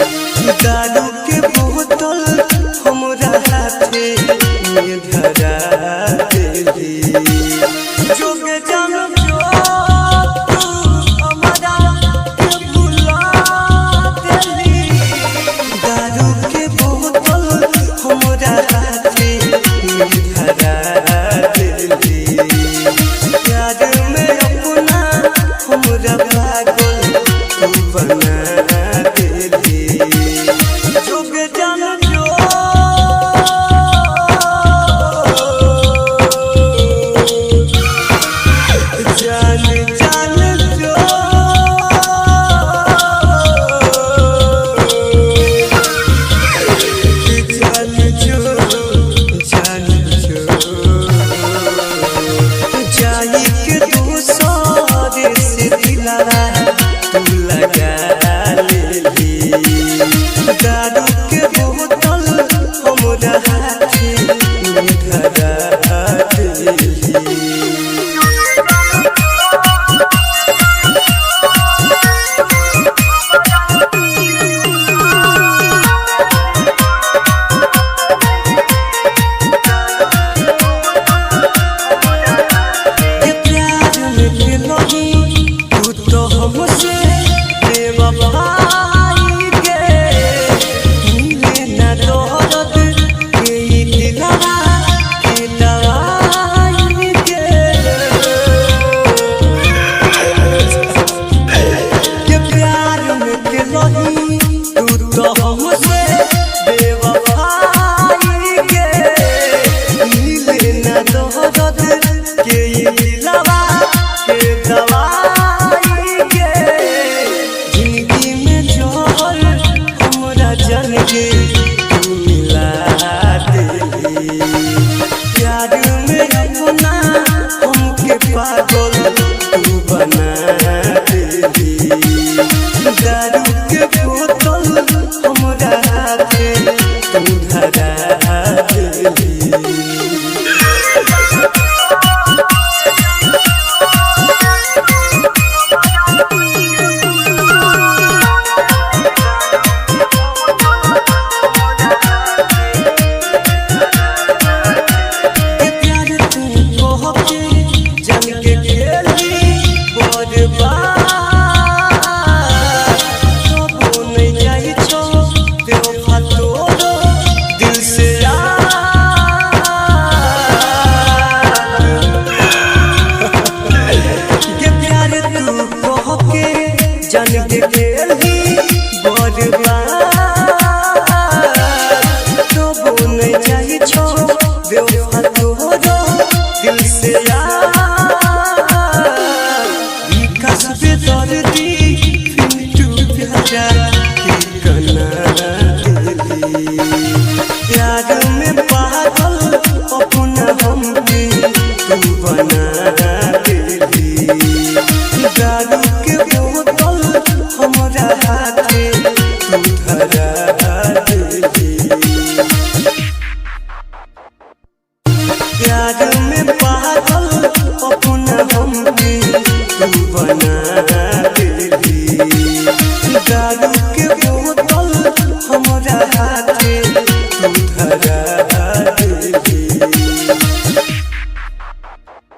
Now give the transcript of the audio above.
दारू के बोतल हमरा हाथे में धरा देली जोगे जान जो तू हमरा के भुला देली दारू के बोतल हमरा हाथे में धरा देली प्यार में अपना हमरा पागल तू बना देली जोगे जान जो जान जान जो जान जो जान जो जाई के दूसरे से दिलारा तू लगा लेली दारू के बोतल हमरा हाथे में धरा देली प्यार में खेलोगी तू तो हमसे बेवफाई के मिले ना दर्द के दिलवा के दवाई के प्यार में खेलोगी तू तो हमसे बेवफाई के मिले ना दर्द के दिलवा के दवाई के जिंदगी में जोहर हमरा जान के तू मिला देली प्यार में अपना हमके पागल तू बना देली दारू के बोतल हमरा हाथे तू धरा देली प्यार तू कह के जान के खेली बर्बाद कबो नहीं जाई छो बेवफा तोरो दिल से के प्यार तू कह के जान के खेली बर्बाद कबो नहीं जाई छो बेवफा तोरो दिल से विकास बेदर्दी पिंटू प्यारा के कना देली प्यार में पागल अपना हमके तू बना देली दारू के बोतल हमरा हाथे तू धरा देली प्यार में पागल अपना हमके तू बना देली दारू के बोतल हमरा हाथ